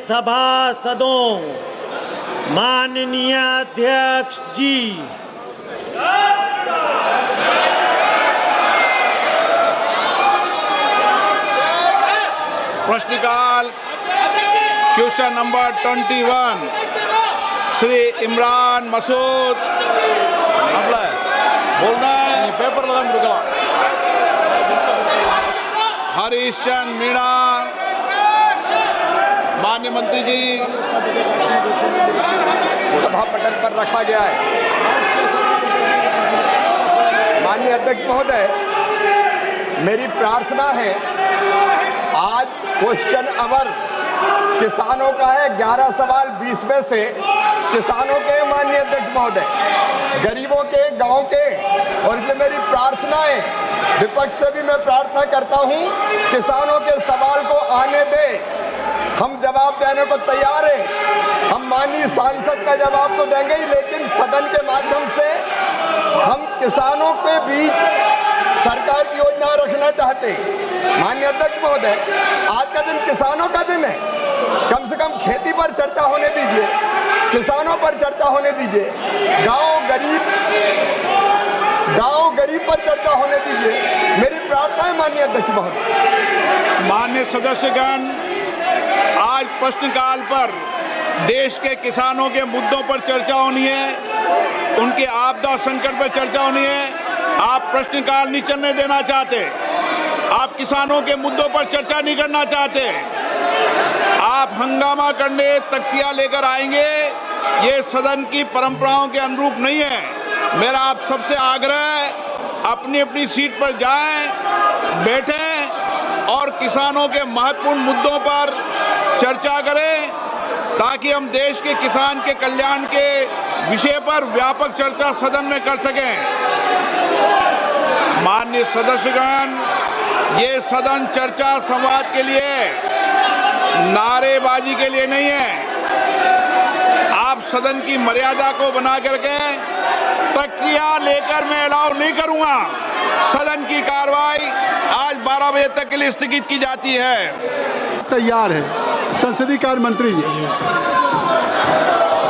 सभासदों, माननीय अध्यक्ष जी, प्रश्नकाल क्वेश्चन नंबर 21 श्री इमरान मसूद बोलना है पेपर हरीश चंद मीणा। माननीय मंत्री जी सभा पटल पर रखा गया है। माननीय अध्यक्ष महोदय, मेरी प्रार्थना है, आज क्वेश्चन आवर किसानों का है। 11 सवाल 20 में से किसानों के, माननीय अध्यक्ष महोदय, गरीबों के, गांव के, और इसलिए मेरी प्रार्थना है, विपक्ष से भी मैं प्रार्थना करता हूं, किसानों के सवाल को आने दे। हम जवाब देने को तैयार हैं। हम माननीय सांसद का जवाब तो देंगे ही, लेकिन सदन के माध्यम से हम किसानों के बीच सरकार की योजना रखना चाहते हैं। माननीय अध्यक्ष महोदय, आज का दिन किसानों का दिन है। कम से कम खेती पर चर्चा होने दीजिए, किसानों पर चर्चा होने दीजिए, गांव गरीब पर चर्चा होने दीजिए। मेरी प्रार्थना है माननीय अध्यक्ष महोदय। माननीय सदस्यगण, आज प्रश्नकाल पर देश के किसानों के मुद्दों पर चर्चा होनी है, उनके आपदा संकट पर चर्चा होनी है। आप प्रश्नकाल नहीं चलने देना चाहते, आप किसानों के मुद्दों पर चर्चा नहीं करना चाहते, आप हंगामा करने तख्तियां लेकर आएंगे। ये सदन की परंपराओं के अनुरूप नहीं है। मेरा आप सबसे आग्रह है, अपनी अपनी सीट पर जाएं, बैठें और किसानों के महत्वपूर्ण मुद्दों पर चर्चा करें, ताकि हम देश के किसान के कल्याण के विषय पर व्यापक चर्चा सदन में कर सकें। माननीय सदस्यगण, ये सदन चर्चा संवाद के लिए, नारेबाजी के लिए नहीं है। आप सदन की मर्यादा को बना करके तख्तियां लेकर मैं अलाउ नहीं करूंगा। सदन की कार्रवाई आज 12 बजे तक के लिए स्थगित की जाती है। तैयार है संसदीय कार्य मंत्री जी।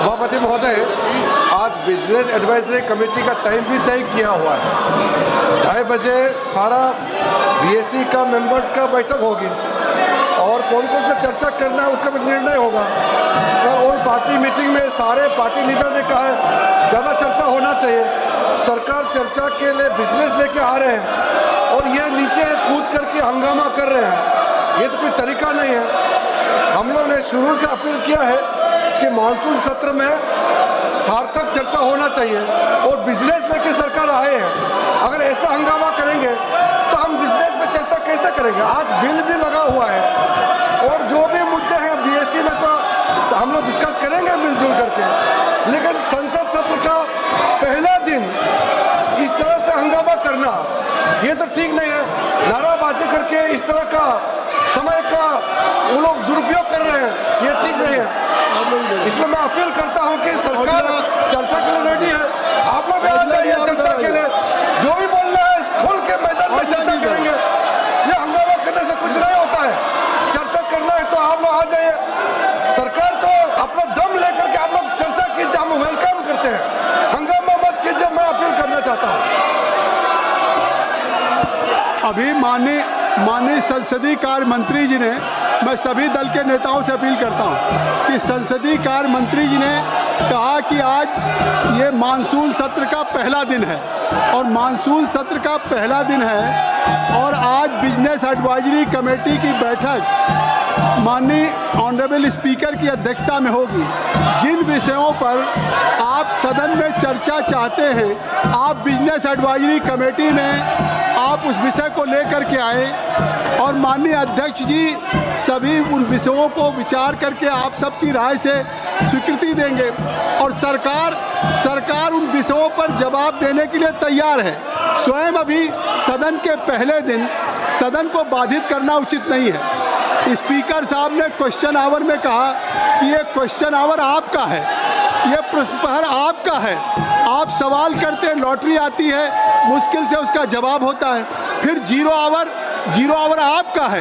सभापति महोदय, आज बिजनेस एडवाइजरी कमेटी का टाइम भी तय किया हुआ है। 2:30 बजे सारा बीएससी का मेंबर्स का बैठक होगी और कौन कौन सा चर्चा करना है उसका भी निर्णय होगा। कल ऑल पार्टी मीटिंग में सारे पार्टी लीडर ने कहा है ज़्यादा चर्चा होना चाहिए। सरकार चर्चा के लिए बिजनेस लेके आ रहे हैं और ये नीचे कूद करके हंगामा कर रहे हैं। ये तो कोई तरीका नहीं है। हम लोग ने शुरू से अपील किया है कि मानसून सत्र में सार्थक चर्चा होना चाहिए और बिजनेस लेके सरकार आए हैं। अगर ऐसा हंगामा करेंगे तो हम बिजनेस में चर्चा कैसे करेंगे। आज बिल भी लगा हुआ है और जो भी मुद्दे हैं बीएससी में तो हम लोग डिस्कस करेंगे मिलजुल करके, लेकिन संसद सत्र का पहला दिन इस तरह से हंगामा करना ये तो ठीक नहीं है। नाराबाजी करके इस तरह का समय का वो लोग दुरुपयोग कर रहे हैं, ये ठीक नहीं है। इसलिए मैं अपील करता हूं कि सरकार चर्चा के लिए रेडी है। आप लोग आ जाइए चर्चा के लिए, जो भी बोलना है खोल के मैदान में चर्चा करेंगे। ये हंगामा करने से कुछ नहीं होता है। चर्चा करना है तो आप लोग आ जाइए। सरकार को अपना दम लेकर के आप लोग चर्चा कीजिए, हम वेलकम करते हैं। हंगामा मत कीजिए, मैं अपील करना चाहता हूँ। अभी माननीय संसदीय कार्य मंत्री जी ने, मैं सभी दल के नेताओं से अपील करता हूं कि संसदीय कार्य मंत्री जी ने कहा कि आज ये मानसून सत्र का पहला दिन है और मानसून सत्र का पहला दिन है और आज बिजनेस एडवाइजरी कमेटी की बैठक माननीय ऑनरेबल स्पीकर की अध्यक्षता में होगी। जिन विषयों पर आप सदन में चर्चा चाहते हैं, आप बिजनेस एडवाइजरी कमेटी में आप उस विषय को लेकर के आए और माननीय अध्यक्ष जी सभी उन विषयों को विचार करके आप सबकी राय से स्वीकृति देंगे और सरकार उन विषयों पर जवाब देने के लिए तैयार है। स्वयं अभी सदन के पहले दिन सदन को बाधित करना उचित नहीं है। स्पीकर साहब ने क्वेश्चन आवर में कहा कि ये क्वेश्चन आवर आपका है, ये प्रश्न प्रहर आपका है, आप सवाल करते हैं, लॉटरी आती है, मुश्किल से उसका जवाब होता है। फिर जीरो आवर आपका है,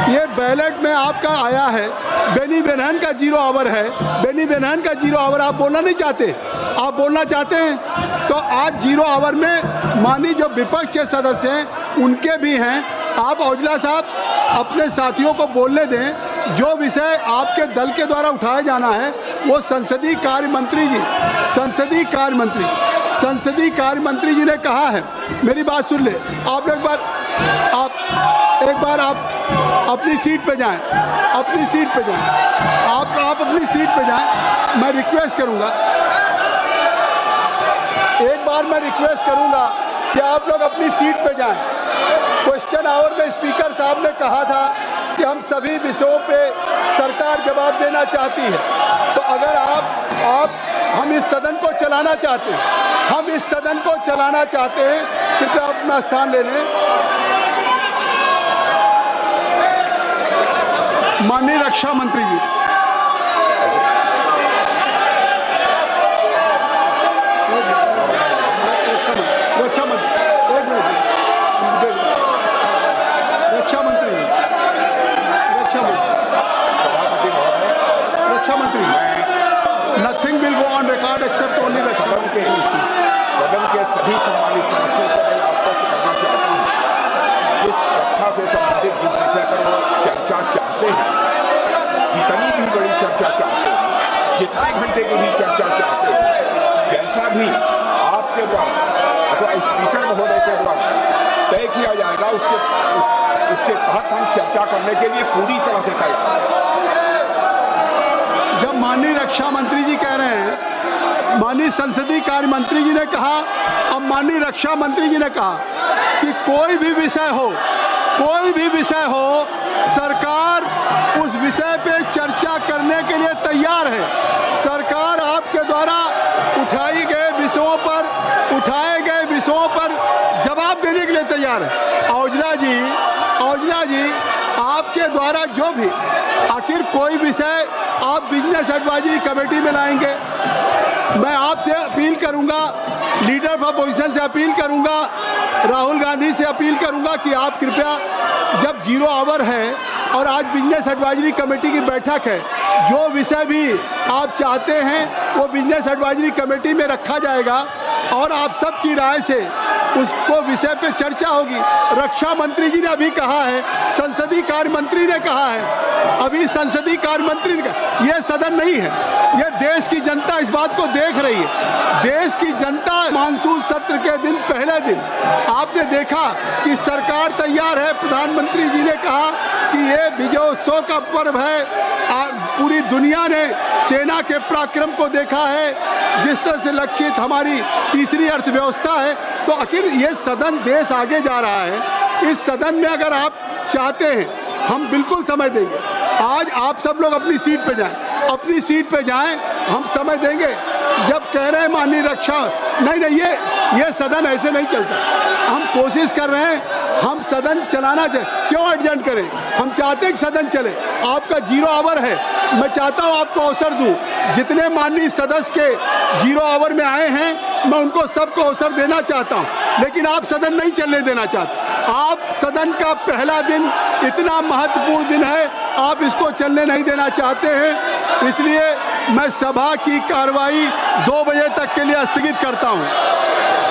ये बैलेट में आपका आया है। बेनी बेनहन का जीरो आवर है, बेनी बेनहन का जीरो आवर आप बोलना नहीं चाहते, आप बोलना चाहते हैं तो आज जीरो आवर में माननीय जो विपक्ष के सदस्य हैं उनके भी हैं। आप औजला साहब अपने साथियों को बोलने दें। जो विषय आपके दल के द्वारा उठाया जाना है वो संसदीय कार्य मंत्री जी, संसदीय कार्य मंत्री जी ने कहा है। मेरी बात सुन ले, आप एक बार आप अपनी सीट पे जाएं, अपनी सीट पे जाएं, आप अपनी सीट पे जाएं। मैं रिक्वेस्ट करूंगा, एक बार मैं रिक्वेस्ट करूंगा कि आप लोग अपनी सीट पे जाएं। क्वेश्चन आवर में स्पीकर साहब ने कहा था कि हम सभी विषयों पे सरकार जवाब देना चाहती है। तो अगर हम इस सदन को चलाना चाहते हैं, हम इस सदन को चलाना चाहते हैं, कृपया अपना स्थान ले लें। माननीय रक्षा मंत्री जी, रक्षा मंत्री, nothing will go on record except only रक्षा मंत्री। सदन के सभी सम्मानित सदस्यों को मैं आश्वस्त करना चाहता हूँ, इस रक्षा से संबंधित जिस विषय पर वो चर्चा चाहते हैं, जितनी भी बड़ी चर्चा चाहते हैं, जितने घंटे की भी चर्चा चाहते हैं, जैसा भी आपके द्वारा अथवा स्पीकर महोदय के द्वारा तय किया जाएगा उसके तहत हम चर्चा करने के लिए पूरी तरह से तैयार हैं। जब माननीय रक्षा मंत्री जी कह रहे हैं, माननीय संसदीय कार्य मंत्री जी ने कहा, अब माननीय रक्षा मंत्री जी ने कहा कि कोई भी विषय हो, सरकार उस विषय पे चर्चा करने के लिए तैयार है। सरकार आपके द्वारा उठाए गए विषयों पर जवाब देने के लिए तैयार है। औजला जी आपके द्वारा जो भी आखिर कोई विषय आप बिजनेस एडवाइजरी कमेटी में लाएंगे, मैं आपसे अपील करूंगा, लीडर ऑफ अपोजिशन से अपील करूंगा, राहुल गांधी से अपील करूंगा कि आप कृपया, जब जीरो आवर है और आज बिजनेस एडवाइजरी कमेटी की बैठक है, जो विषय भी आप चाहते हैं वो बिजनेस एडवाइजरी कमेटी में रखा जाएगा और आप सबकी राय से उसको विषय पे चर्चा होगी। रक्षा मंत्री जी ने अभी कहा है, संसदीय कार्य मंत्री ने कहा है, अभी संसदीय कार्य मंत्री ने कहा, यह सदन नहीं है, यह देश की जनता इस बात को देख रही है। देश की जनता मानसून सत्र के दिन, पहले दिन आपने देखा कि सरकार तैयार है। प्रधानमंत्री जी ने कहा कि ये विजयोत्सव का पर्व है। पूरी दुनिया ने सेना के पराक्रम को देखा है, जिस तरह से लक्षित हमारी तीसरी अर्थव्यवस्था है। तो आखिर ये सदन, देश आगे जा रहा है। इस सदन में अगर आप चाहते हैं, हम बिल्कुल समय देंगे। आज आप सब लोग अपनी सीट पे जाएं, अपनी सीट पे जाएं, हम समय देंगे। जब कह रहे हैं माननीय रक्षा, नहीं, ये सदन ऐसे नहीं चलता। हम कोशिश कर रहे हैं, हम सदन चलाना चाहिए, क्यों एडजस्ट करें? हम चाहते हैं कि सदन चले। आपका जीरो आवर है, मैं चाहता हूं आपको अवसर दूं। जितने माननीय सदस्य के जीरो आवर में आए हैं, मैं उनको सबको अवसर देना चाहता हूं, लेकिन आप सदन नहीं चलने देना चाहते। आप सदन का पहला दिन इतना महत्वपूर्ण दिन है, आप इसको चलने नहीं देना चाहते हैं। इसलिए मैं सभा की कार्रवाई 2 बजे तक के लिए स्थगित करता हूं।